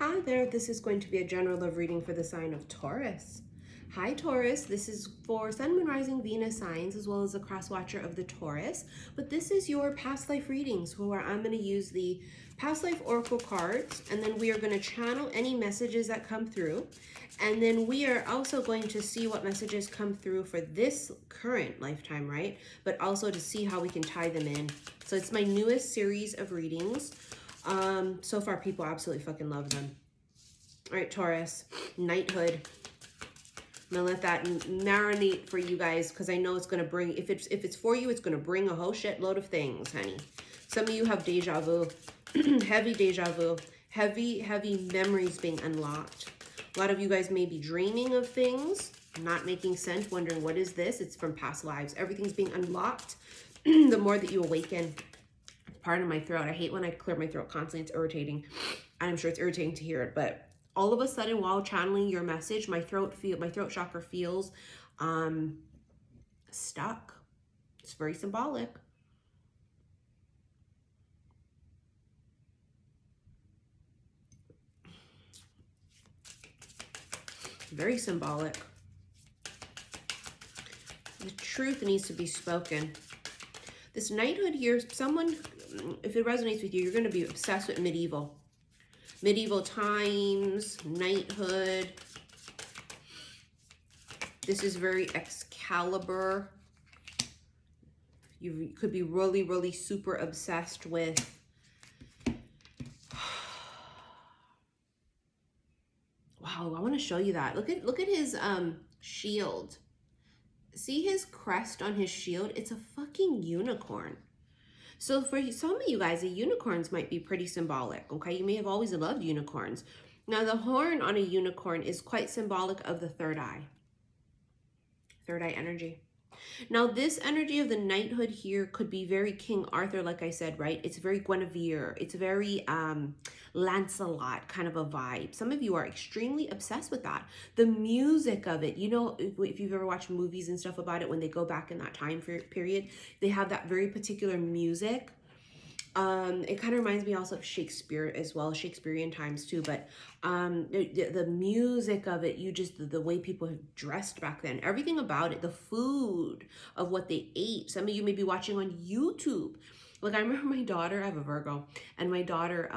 Hi there, this is going to be a general love reading for the sign of Taurus. Hi Taurus, this is for Sun, Moon, Rising, Venus signs as well as the cross watcher of the Taurus. But this is your past life readings where I'm going to use the past life oracle cards, and then we are going to channel any messages that come through. And then we are also going to see what messages come through for this current lifetime, right? But also to see how we can tie them in. So it's my newest series of readings. So far people absolutely fucking love them. All right, Taurus, knighthood. I'm gonna let that marinate for you guys because I know it's gonna bring, if it's for you, it's gonna bring a whole shitload of things, honey. Some of you have deja vu, heavy deja vu, heavy memories being unlocked. A lot of you guys may be dreaming of things, not making sense, wondering what is this? It's from past lives. Everything's being unlocked the more that you awaken. Pardon my throat. I hate when I clear my throat constantly. It's irritating. I'm sure it's irritating to hear it, but all of a sudden while channeling your message, my throat chakra feels stuck. It's very symbolic. Very symbolic. The truth needs to be spoken. This knighthood here, someone, if it resonates with you, you're going to be obsessed with medieval times, knighthood. This is very Excalibur. You could be really super obsessed with wow, I want to show you that. Look at his shield. See his crest on his shield? It's a fucking unicorn. So for some of you guys, the unicorns might be pretty symbolic, okay? You may have always loved unicorns. Now, the horn on a unicorn is quite symbolic of the third eye. Third eye energy. Now, this energy of the knighthood here could be very King Arthur, like I said, right? It's very Guinevere. It's very Lancelot kind of a vibe. Some of you are extremely obsessed with that. The music of it, you know, if you've ever watched movies and stuff about it, when they go back in that time period, they have that very particular music. It kind of reminds me also of Shakespeare as well, Shakespearean times too, but the music of it, the way people have dressed back then, everything about it, the food of what they ate. Some of you may be watching on YouTube. Like I remember my daughter, I have a Virgo, and my daughter,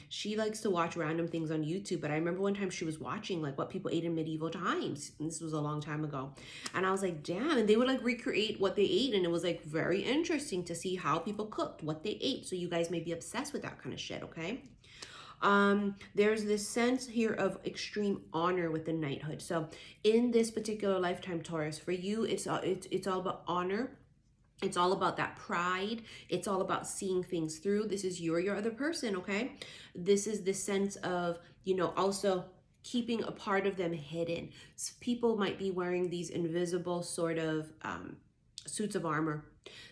she likes to watch random things on YouTube, but I remember one time she was watching like what people ate in medieval times, and this was a long time ago, and I was like, damn, and they would like recreate what they ate, and it was like very interesting to see how people cooked, what they ate. So you guys may be obsessed with that kind of shit, okay? There's this sense here of extreme honor with the knighthood. So in this particular lifetime, Taurus, for you, it's all about honor. It's all about that pride. It's all about seeing things through. This is your other person, okay? This is the sense of, you know, also keeping a part of them hidden. So people might be wearing these invisible sort of suits of armor.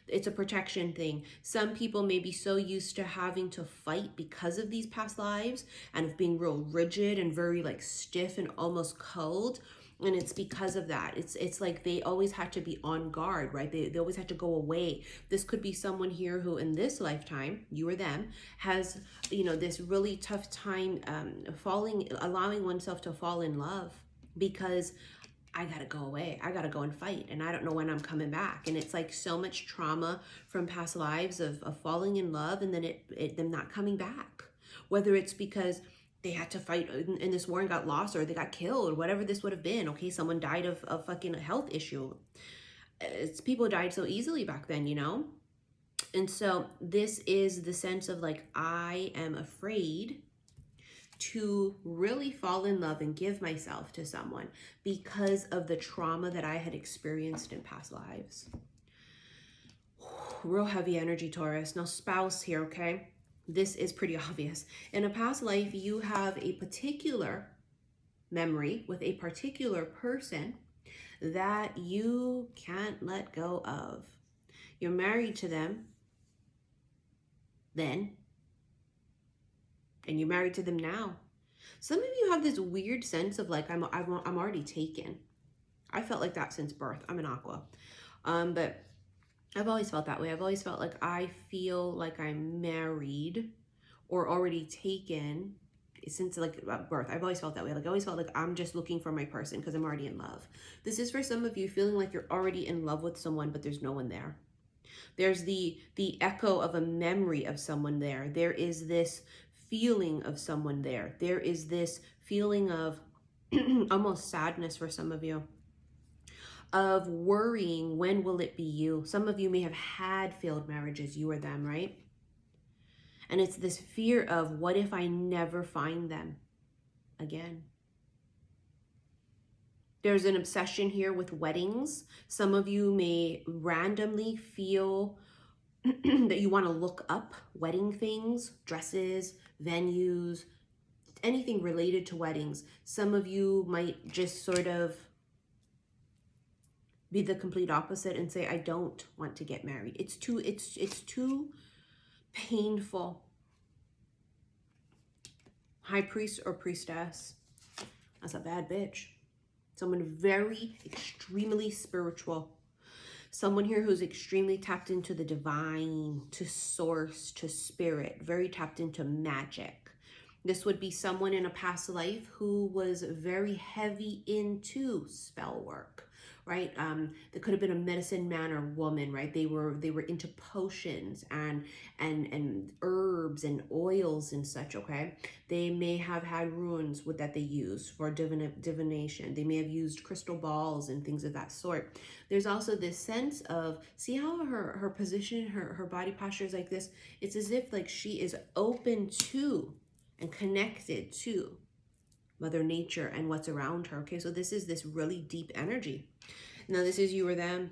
It's a protection thing. Some people may be so used to having to fight because of these past lives and of being real rigid and very like stiff and almost cold. And it's because of that. It's like they always had to be on guard, right? They always had to go away. This could be someone here who in this lifetime, you or them, has, you know, this really tough time allowing oneself to fall in love because I gotta go away. I gotta go and fight, and I don't know when I'm coming back. And it's like so much trauma from past lives of falling in love and then them not coming back. Whether it's because they had to fight in this war and got lost, or they got killed, whatever this would have been. Okay, someone died of a fucking health issue. People died so easily back then, you know? And so this is the sense of like, I am afraid to really fall in love and give myself to someone because of the trauma that I had experienced in past lives. Real heavy energy, Taurus. Now, spouse here, okay? This is pretty obvious. In a past life, you have a particular memory with a particular person that you can't let go of. You're married to them then, and you're married to them now. Some of you have this weird sense of like, I'm already taken. I felt like that since birth. I'm an Aqua. But I've always felt that way. I've always felt like I feel like I'm married or already taken since like birth. I've always felt that way. Like I always felt like I'm just looking for my person because I'm already in love. This is for some of you feeling like you're already in love with someone, but there's no one there. There's the echo of a memory of someone there. There is this feeling of someone there. There is this feeling of almost sadness for some of you, of worrying, when will it be you? Some of you may have had failed marriages, you or them, right? And it's this fear of, what if I never find them again? There's an obsession here with weddings. Some of you may randomly feel that you want to look up wedding things, dresses, venues, anything related to weddings. Some of you might just sort of be the complete opposite and say, I don't want to get married. It's too painful. High priest or priestess. That's a bad bitch. Someone very extremely spiritual. Someone here who's extremely tapped into the divine, to source, to spirit, very tapped into magic. This would be someone in a past life who was very heavy into spell work, right? There could have been a medicine man or woman, right? They were into potions and herbs and oils and such, okay? They may have had runes that they use for divination. They may have used crystal balls and things of that sort. There's also this sense of, see how her position, her body posture is like this? It's as if like she is open to and connected to Mother Nature and what's around her. Okay, so this is this really deep energy. Now this is you or them.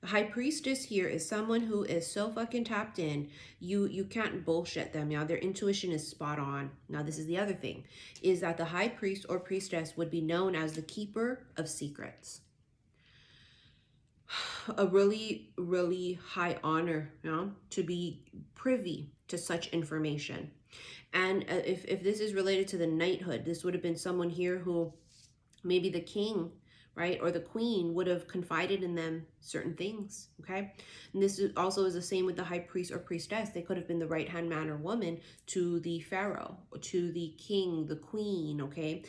The high priestess here is someone who is so fucking tapped in, you can't bullshit them. Now their intuition is spot on. Now this is the other thing, is that the high priest or priestess would be known as the keeper of secrets. A really, really high honor, you know, to be privy to such information. And if this is related to the knighthood, this would have been someone here who maybe the king, right, or the queen would have confided in them certain things, okay? And this also is the same with the high priest or priestess. They could have been the right-hand man or woman to the pharaoh, or to the king, the queen, okay?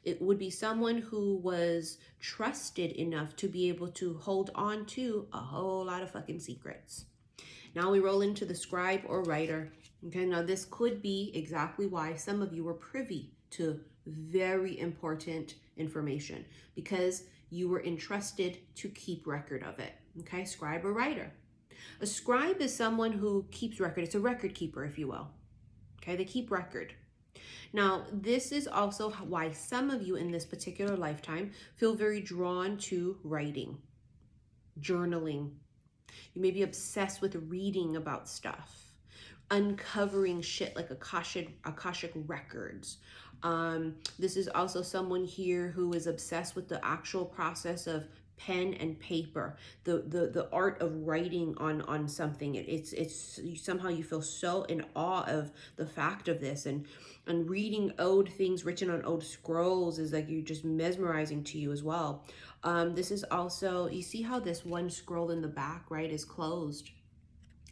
It would be someone who was trusted enough to be able to hold on to a whole lot of fucking secrets. Now we roll into the scribe or writer. Okay, now this could be exactly why some of you were privy to very important information, because you were entrusted to keep record of it. Okay, scribe or writer. A scribe is someone who keeps record. It's a record keeper, if you will. Okay, they keep record. Now, this is also why some of you in this particular lifetime feel very drawn to writing, journaling. You may be obsessed with reading about stuff, uncovering shit like Akashic records. This is also someone here who is obsessed with the actual process of pen and paper, the art of writing on something. It's somehow you feel so in awe of the fact of this, and reading old things written on old scrolls is like, you're just mesmerizing to you as well. This is also, you see how this one scroll in the back, right, is closed,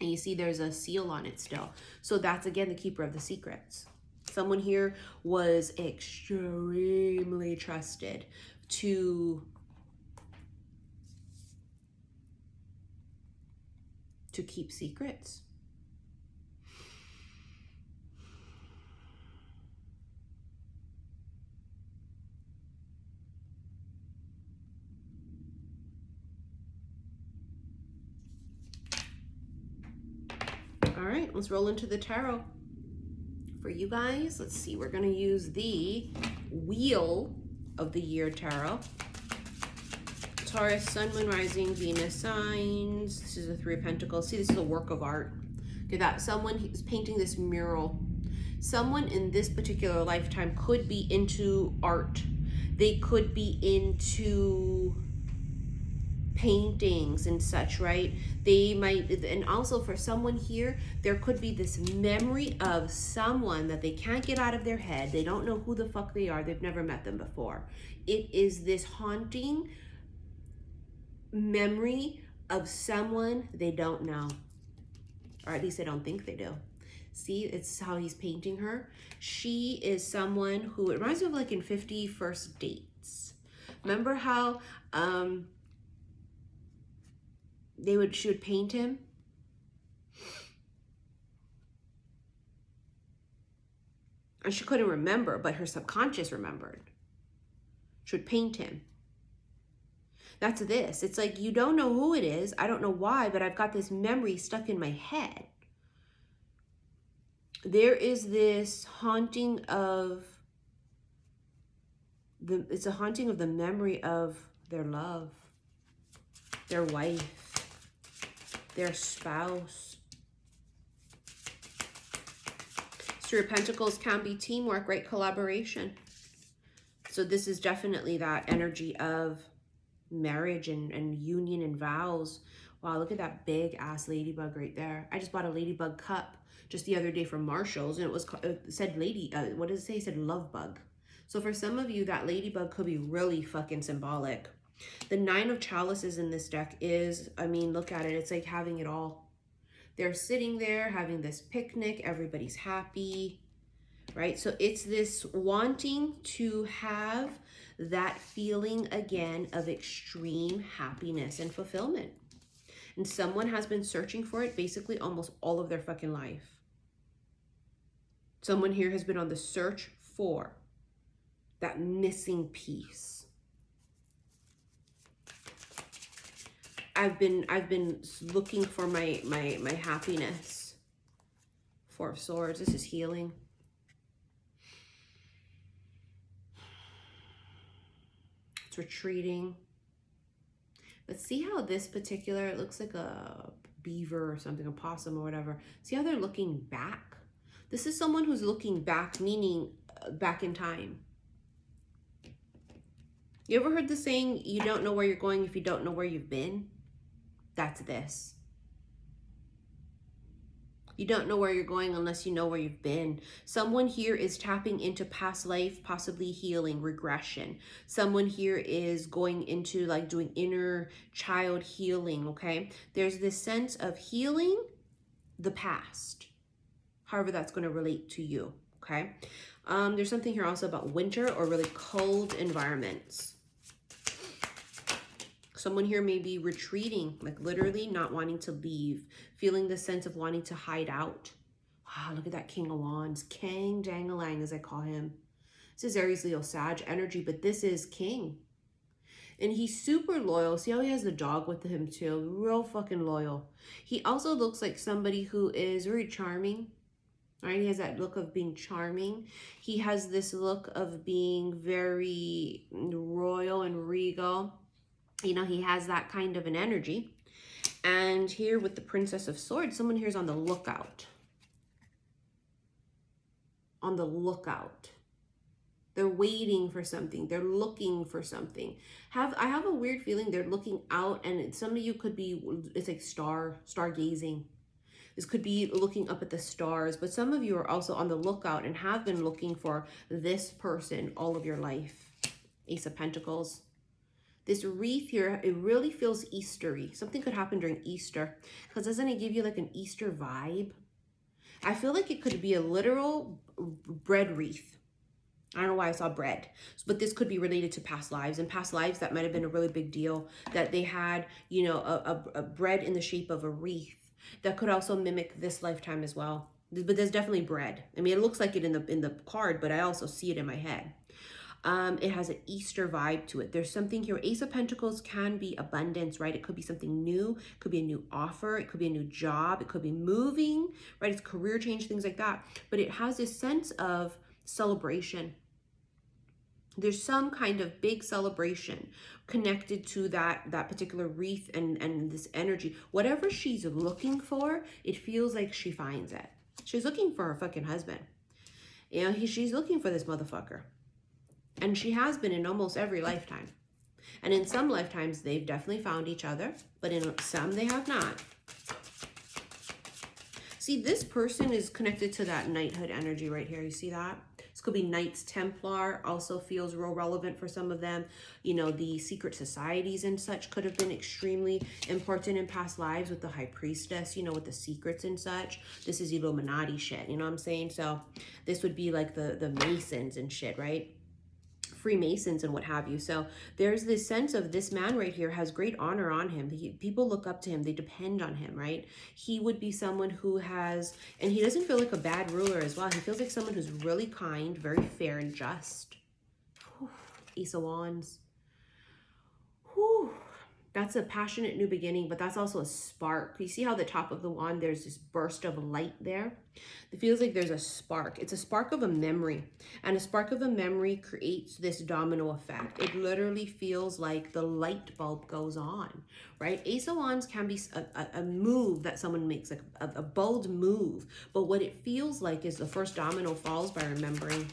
and you see there's a seal on it still. So that's again the keeper of the secrets. Someone here was extremely trusted to keep secrets. All right, let's roll into the tarot. For you guys, let's see, we're going to use the Wheel of the Year Tarot. Taurus, Sun, Moon, Rising, Venus signs. This is a Three of Pentacles. See, this is a work of art. Okay, that someone is painting this mural. Someone in this particular lifetime could be into art. They could be into paintings and such, right? They might, and also for someone here, there could be this memory of someone that they can't get out of their head. They don't know who the fuck they are. They've never met them before. It is this haunting memory of someone they don't know, or at least they don't think they do. See, it's how he's painting her. She is someone who, it reminds me of like in 50 First Dates. Remember how she would paint him? And she couldn't remember, but her subconscious remembered. She would paint him. That's this. It's like, you don't know who it is. I don't know why, but I've got this memory stuck in my head. There is this haunting of it's a haunting of the memory of their love, their wife, their spouse. Three of Pentacles can be teamwork, right? Collaboration. So this is definitely that energy of marriage and union and vows. Wow, look at that big ass ladybug right there. I just bought a ladybug cup just the other day from Marshall's, and it said what does it say? It said love bug. So for some of you, that ladybug could be really fucking symbolic. The Nine of Chalices in this deck is, I mean, look at it. It's like having it all. They're sitting there having this picnic. Everybody's happy, right? So it's this wanting to have that feeling again of extreme happiness and fulfillment. And someone has been searching for it basically almost all of their fucking life. Someone here has been on the search for that missing piece. I've been looking for my happiness. Four of Swords. This is healing. It's retreating. Let's see how this particular, it looks like a beaver or something, a possum or whatever. See how they're looking back? This is someone who's looking back, meaning back in time. You ever heard the saying, you don't know where you're going if you don't know where you've been? That's this. You don't know where you're going unless you know where you've been. Someone here is tapping into past life, possibly healing, regression. Someone here is going into like doing inner child healing, okay? There's this sense of healing the past, however that's going to relate to you, okay? There's something here also about winter or really cold environments. Someone here may be retreating, like literally not wanting to leave, feeling the sense of wanting to hide out. Wow, look at that King of Wands. Kang Dangalang, as I call him. This is Aries, Leo, Sag energy, but this is King. And he's super loyal. See how he has the dog with him too? Real fucking loyal. He also looks like somebody who is very charming. Right? He has that look of being charming. He has this look of being very royal and regal. You know, he has that kind of an energy. And here with the Princess of Swords, someone here is on the lookout. On the lookout. They're waiting for something. They're looking for something. I have a weird feeling they're looking out, and some of you could be, it's like stargazing. This could be looking up at the stars, but some of you are also on the lookout and have been looking for this person all of your life. Ace of Pentacles. This wreath here, it really feels Eastery. Something could happen during Easter, because doesn't it give you like an Easter vibe? I feel like it could be a literal bread wreath. I don't know why I saw bread, but this could be related to past lives. And past lives, that might have been a really big deal, that they had, you know, a bread in the shape of a wreath that could also mimic this lifetime as well. But there's definitely bread. I mean, it looks like it in the card, but I also see it in my head. It has an Easter vibe to it. There's something here. Ace of Pentacles can be abundance, right? It could be something new. It could be a new offer. It could be a new job. It could be moving, right? It's career change, things like that. But it has this sense of celebration. There's some kind of big celebration connected to that particular wreath and this energy. Whatever she's looking for, it feels like she finds it. She's looking for her fucking husband. You know, she's looking for this motherfucker. And she has been in almost every lifetime. And in some lifetimes, they've definitely found each other. But in some, they have not. See, this person is connected to that knighthood energy right here. You see that? This could be Knights Templar, also feels real relevant for some of them. You know, the secret societies and such could have been extremely important in past lives with the High Priestess, you know, with the secrets and such. This is Illuminati shit, you know what I'm saying? So this would be like the Masons and shit, right? Freemasons and what have you. So there's this sense of this man right here has great honor on him. People look up to him. They depend on him, right? He would be someone who has, and he doesn't feel like a bad ruler as well. He feels like someone who's really kind, very fair and just. Whew. Ace of Wands. Whew. That's a passionate new beginning, but that's also a spark. You see how the top of the wand, there's this burst of light there? It feels like there's a spark. It's a spark of a memory. And a spark of a memory creates this domino effect. It literally feels like the light bulb goes on, right? Ace of Wands can be a move that someone makes, like a bold move. But what it feels like is the first domino falls by remembering.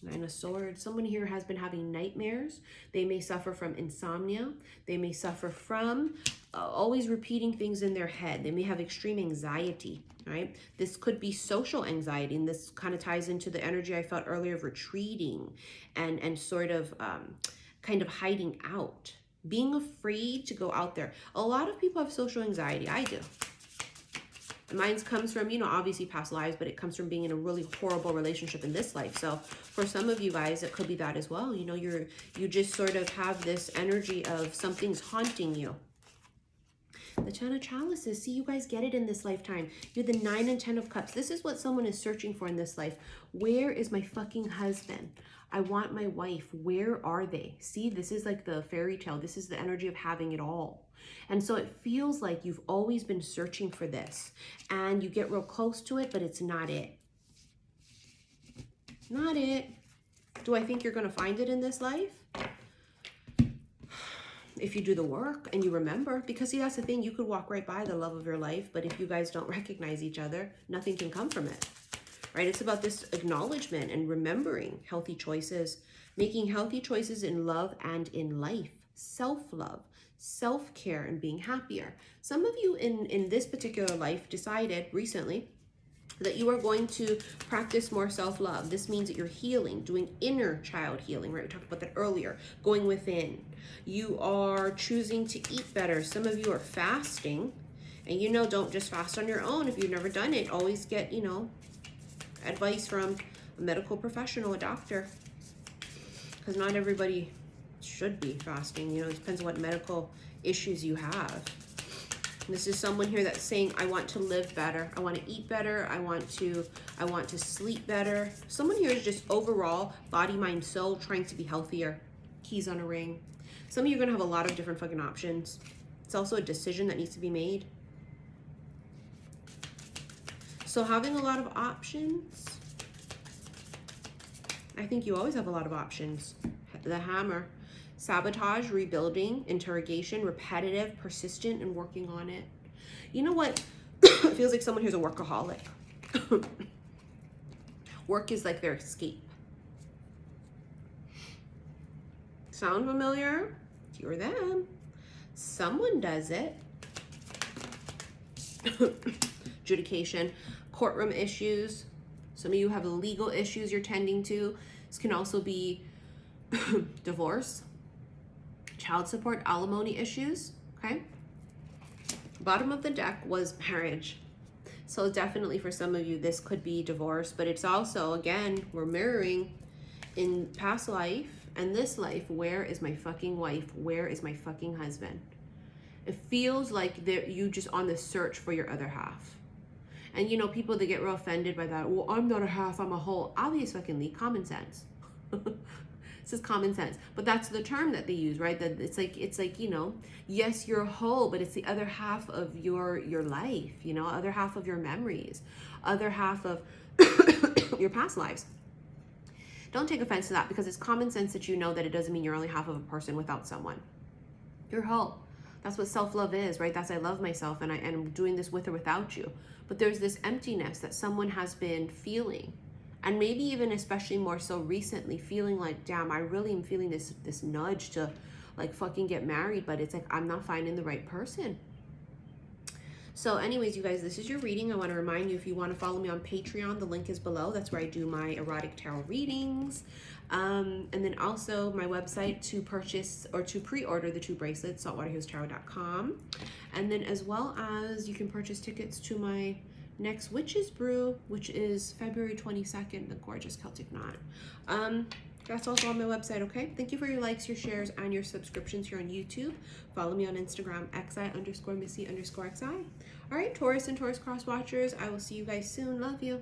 Nine of Swords. Someone here has been having nightmares. They may suffer from insomnia. They may suffer from always repeating things in their head. They may have extreme anxiety, right? This could be social anxiety, and this kind of ties into the energy I felt earlier of retreating and sort of kind of hiding out, being afraid to go out there. A lot of people have social anxiety. I do. Mine comes from, you know, obviously past lives, but it comes from being in a really horrible relationship in this life. So for some of you guys, it could be that as well. You know, you just sort of have this energy of something's haunting you. The 10 of Chalices. See, you guys get it in this lifetime. You're the 9 and 10 of Cups. This is what someone is searching for in this life. Where is my fucking husband? I want my wife. Where are they? See, this is like the fairy tale. This is the energy of having it all. And so it feels like you've always been searching for this, and you get real close to it, but it's not it. Not it. Do I think you're going to find it in this life? If you do the work and you remember, because see, that's the thing, you could walk right by the love of your life, but if you guys don't recognize each other, nothing can come from it, right? It's about this acknowledgement and remembering healthy choices, making healthy choices in love and in life, self-love, self-care, and being happier. Some of you in this particular life decided recently that you are going to practice more self-love. This means that you're healing, doing inner child healing, right? We talked about that earlier, going within. You are choosing to eat better. Some of you are fasting, and you know, don't just fast on your own. If you've never done it, always get, you know, advice from a medical professional, a doctor, because not everybody should be fasting. You know, it depends on what medical issues you have. This is someone here that's saying, I want to live better. I want to eat better. I want to sleep better. Someone here is just overall body, mind, soul, trying to be healthier. Keys on a ring. Some of you are going to have a lot of different fucking options. It's also a decision that needs to be made. So having a lot of options, I think you always have a lot of options. The Hammer. Sabotage, rebuilding, interrogation, repetitive, persistent, and working on it. You know what? It feels like someone here's a workaholic. Work is like their escape. Sound familiar? You or them. Someone does it. Adjudication, courtroom issues. Some of you have legal issues you're tending to. This can also be divorce, child support, alimony issues, okay? Bottom of the deck was marriage. So definitely for some of you, this could be divorce, but it's also, again, we're mirroring in past life and this life, where is my fucking wife? Where is my fucking husband? It feels like you just on the search for your other half. And you know, people that get real offended by that, well, I'm not a half, I'm a whole. Obvious fucking common sense. This is common sense, but that's the term that they use, right? That it's like, you know, yes, you're whole, but it's the other half of your life, you know, other half of your memories, other half of your past lives. Don't take offense to that, because it's common sense that you know that it doesn't mean you're only half of a person without someone. You're whole. That's what self-love is, right? That's I love myself, and I'm doing this with or without you. But there's this emptiness that someone has been feeling. And maybe even especially more so recently, feeling like, damn, I really am feeling this nudge to like fucking get married, but it's like, I'm not finding the right person. So anyways, you guys, this is your reading. I want to remind you, if you want to follow me on Patreon, the link is below. That's where I do my erotic tarot readings. And then also my website to purchase or to pre-order the 2 bracelets, saltwaterhealstarot.com. And then as well as you can purchase tickets to my next Witches Brew, which is February 22nd, the gorgeous Celtic knot. That's also on my website, okay? Thank you for your likes, your shares, and your subscriptions here on YouTube. Follow me on Instagram, xi_missy_xi. All right, Taurus and Taurus cross watchers, I will see you guys soon. Love you.